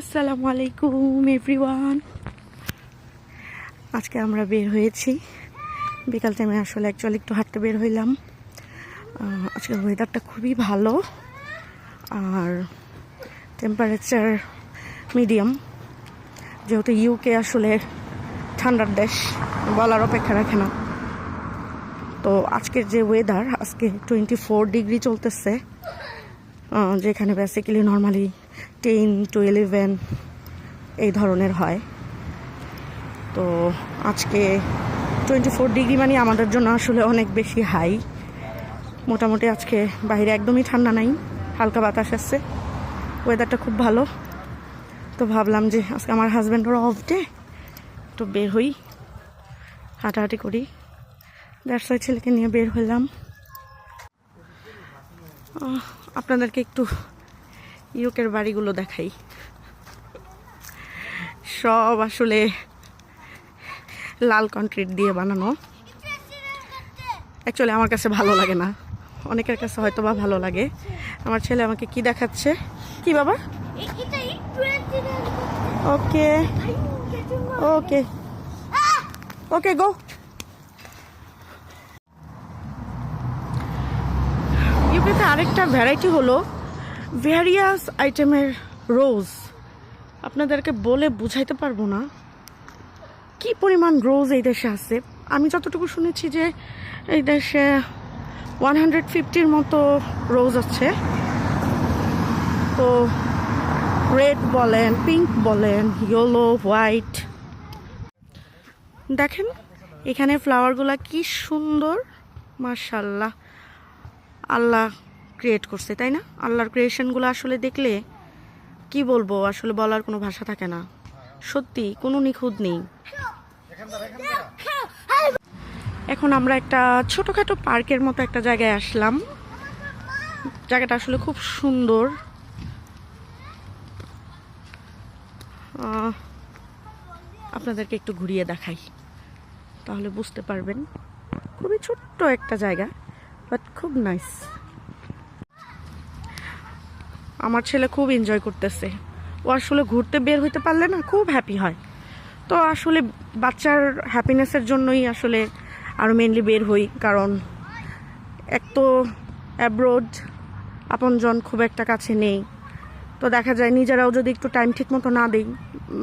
আসসালামু আলাইকুম এভরিওয়ান। আজকে আমরা বের হয়েছি বিকাল টাইমে, আসলে অ্যাকচুয়ালি একটু হাঁটতে বের হইলাম। আজকের ওয়েদারটা খুবই ভালো আর টেম্পারেচার মিডিয়াম, যেহেতু ইউকে আসলে ঠান্ডার দেশ, বলার অপেক্ষা রাখে না। তো আজকের যে ওয়েদার, আজকে 24 ডিগ্রি চলতেছে, যেখানে বেসিক্যালি নর্মালি 10 to 11 এই ধরনের হয়। তো আজকে 24 ডিগ্রি মানে আমাদের জন্য আসলে অনেক বেশি হাই। মোটামুটি আজকে বাইরে একদমই ঠান্ডা নাই, হালকা বাতাস আসছে, ওয়েদারটা খুব ভালো। তো ভাবলাম যে আজকে আমার হাজব্যান্ডেরও অফ ডে, তো বের হই, হাঁটাহাঁটি করি। দ্যাটস ওয়াই ছেলেকে নিয়ে বের হলাম। আপনাদেরকে একটু ইউকের বাড়িগুলো দেখাই। সব আসলে লাল কংক্রিট দিয়ে বানানো। অ্যাকচুয়ালি আমার কাছে ভালো লাগে না, অনেকের কাছে হয়তো বা ভালো লাগে। আমার ছেলে আমাকে কি দেখাচ্ছে, কি বাবা? ওকে ওকে ওকে গো। ইউকেতে আরেকটা ভ্যারাইটি হলো ভ্যারিয়াস আইটেমের রোজ। আপনাদেরকে বলে বুঝাইতে পারবো না কি পরিমাণ রোজ এই দেশে আছে। আমি যতটুকু শুনেছি যে এই দেশে 150-র মতো রোজ আছে। তো রেড বলেন, পিঙ্ক বলেন, ইয়েলো, হোয়াইট। দেখেন এখানে ফ্লাওয়ারগুলা কি সুন্দর, মাশাআল্লাহ। আল্লাহ ক্রিয়েট করছে, তাই না? আল্লাহর ক্রিয়েশনগুলো আসলে দেখলে কি বলবো, আসলে বলার কোনো ভাষা থাকে না। সত্যি কোনো নিখুঁত নেই। এখন আমরা একটা ছোটখাটো পার্কের মতো একটা জায়গায় আসলাম। জায়গাটা আসলে খুব সুন্দর। আপনাদেরকে একটু ঘুরিয়ে দেখাই, তাহলে বুঝতে পারবেন। খুবই ছোট্ট একটা জায়গা, বাট খুব নাইস। আমার ছেলে খুব এনজয় করতেছে। ও আসলে ঘুরতে বের হইতে পারলে না খুব হ্যাপি হয়। তো আসলে বাচ্চার হ্যাপিনেসের জন্যই আসলে আরও মেনলি বের হই, কারণ এক তো অ্যাব্রোড আপনজন খুব একটা কাছে নেই। তো দেখা যায় নিজেরাও যদি একটু টাইম ঠিক মতো না দিই,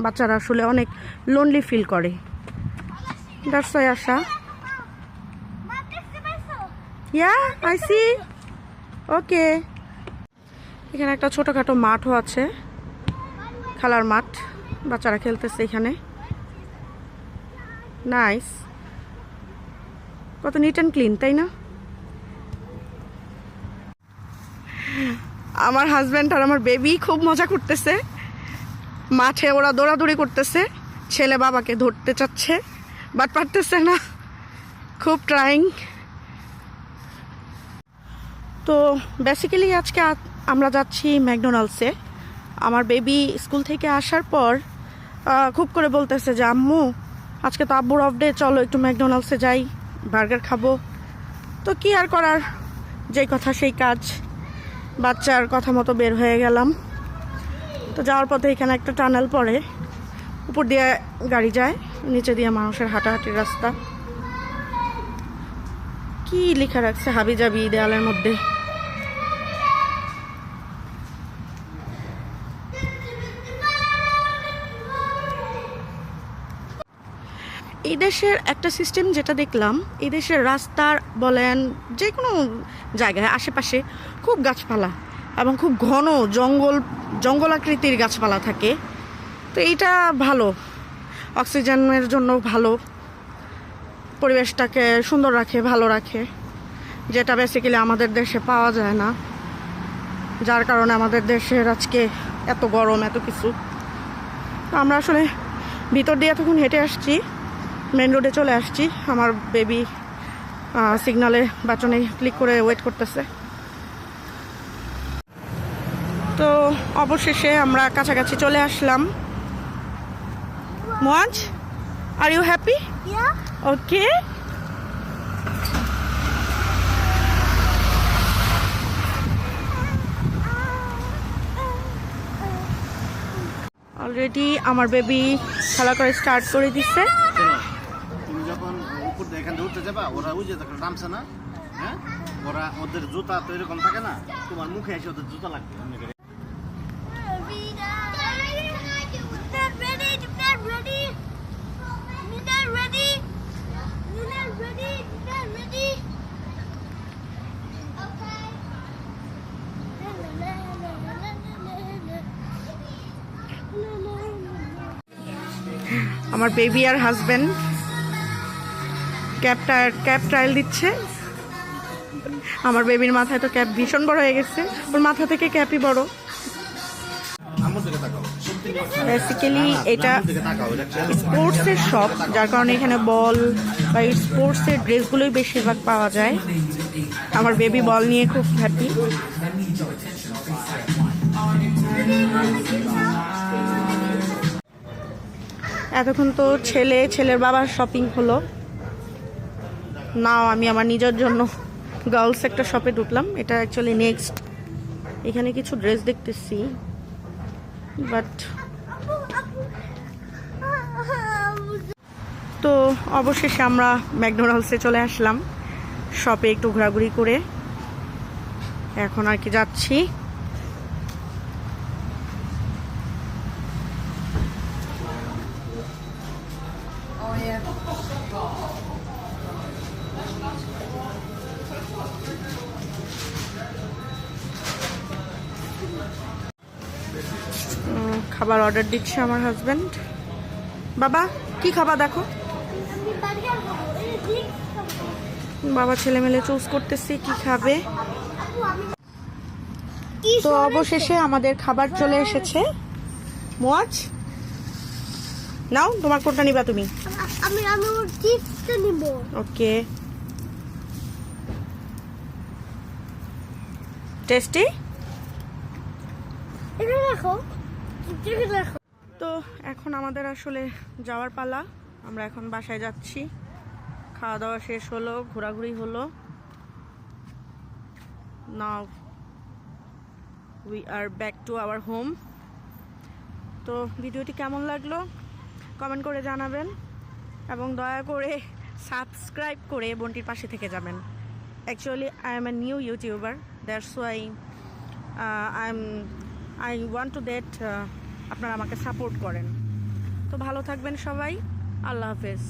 বাচ্চারা আসলে অনেক লোনলি ফিল করে। দ্যাটস ওয়াই আসা। Yeah I C. ওকে, এখানে একটা ছোটোখাটো মাঠও আছে, খেলার মাঠ, বাচ্চারা খেলতেছে এখানে। নাইস, কত নিট অ্যান্ড ক্লিন, তাই না? আমার হাজব্যান্ড আর আমার বেবি খুব মজা করতেছে। মাঠে ওরা দৌড়াদৌড়ি করতেছে, ছেলে বাবাকে ধরতে চাচ্ছে বাট পারতেছে না, খুব ট্রাইং। তো বেসিক্যালি আজকে আমরা যাচ্ছি ম্যাকডোনাল্ডসে। আমার বেবি স্কুল থেকে আসার পর খুব করে বলতেছে যে আম্মু আজকে তো আব্বুর অফ ডে, চলো একটু ম্যাকডোনাল্ডসে যাই, বার্গার খাবো। তো কি আর করার, যেই কথা সেই কাজ, বাচ্চার কথা মতো বের হয়ে গেলাম। তো যাওয়ার পথে এখানে একটা টানেল পড়ে, উপর দিয়ে গাড়ি যায়, নিচে দিয়ে মানুষের হাঁটাহাঁটির রাস্তা। কি লেখা রাখছে হাবি জাবি দেয়ালের মধ্যে। এই দেশের একটা সিস্টেম যেটা দেখলাম, এই দেশের রাস্তার বলেন যে কোনো জায়গায় আশেপাশে খুব গাছপালা এবং খুব ঘন জঙ্গল আকৃতির গাছপালা থাকে। তো এইটা ভালো, অক্সিজেনের জন্য ভালো, পরিবেশটাকে সুন্দর রাখে, ভালো রাখে, যেটা বেসিক্যালি আমাদের দেশে পাওয়া যায় না, যার কারণে আমাদের দেশের আজকে এত গরম, এত কিছু। তো আমরা আসলে ভিতর দিয়ে এতক্ষণ হেঁটে আসছি, মেন রোডে চলে আসছি। আমার বেবি সিগনালে বাটনে ক্লিক করে ওয়েট করতেছে। তো অবশেষে আমরা কাছাকাছি চলে আসলাম। Muaz, are you happy? Okay. Already আমার বেবি খেলা করে স্টার্ট করে দিচ্ছে। শোনো, তুমি যখন উপর দিয়ে এখান থেকে উঠতে যাবা, ওরা ওই যে দেখো নামছে না, হ্যাঁ, ওরা ওদের জুতা তো এরকম থাকে না, তোমার মুখে এসে ওদের জুতা লাগবে এমনি করে। আমার বেবি আর হাজবেন্ড ক্যাপ ট্রায়াল দিচ্ছে। আমার বেবির মাথায় তো ক্যাপ ভীষণ বড় হয়ে গেছে, ওর মাথা থেকে ক্যাপই বড়। আমার দিকে তাকাও, বেসিক্যালি এটা আমার দিকে তাকাও, এটা স্পোর্টসের শপ, যার কারণে এখানে বল বা স্পোর্টসের ড্রেসগুলোই বেশিরভাগ পাওয়া যায়। আমার বেবি বল নিয়ে খুব হ্যাপি। এতক্ষণ তো ছেলের বাবার শপিং হলো, নাও আমি আমার নিজের জন্য গার্লস একটা শপে ঢুকলাম। এটা অ্যাকচুয়ালি নেক্সট, এখানে কিছু ড্রেস দেখতেছি, বাট তো অবশেষে আমরা ম্যাকডোনাল্ডসে চলে আসলাম শপে একটু ঘোরাঘুরি করে। এখন আর কি যাচ্ছি। খাবার অর্ডার দিচ্ছে আমার হাজব্যান্ড। বাবা কি খাবা দেখো, বাবা ছেলে মেলে চুজ করতেছি কি খাবে। তো অবশেষে আমাদের খাবার চলে এসেছে। মোয়াজ নাও, তোমার কোনটা নিবা তুমি? আমি ওর চিপসটা নিব। ওকে, টেস্টি। এটা রাখো, চিপসটা রাখো। তো এখন আমাদের আসলে যাওয়ার পালা। আমরা এখন বাসায় যাচ্ছি। খাওয়া দাওয়া শেষ হলো, ঘোরাঘুরি হলো। Now we are back to our home. তো ভিডিওটি কেমন লাগলো কমেন্ট করে জানাবেন, এবং দয়া করে সাবস্ক্রাইব করে বোনটির পাশে থেকে যাবেন। Actually I M a new YouTuber, that's why I want to that আপনারা আমাকে সাপোর্ট করেন। তো ভালো থাকবেন সবাই, আল্লাহ হাফেজ।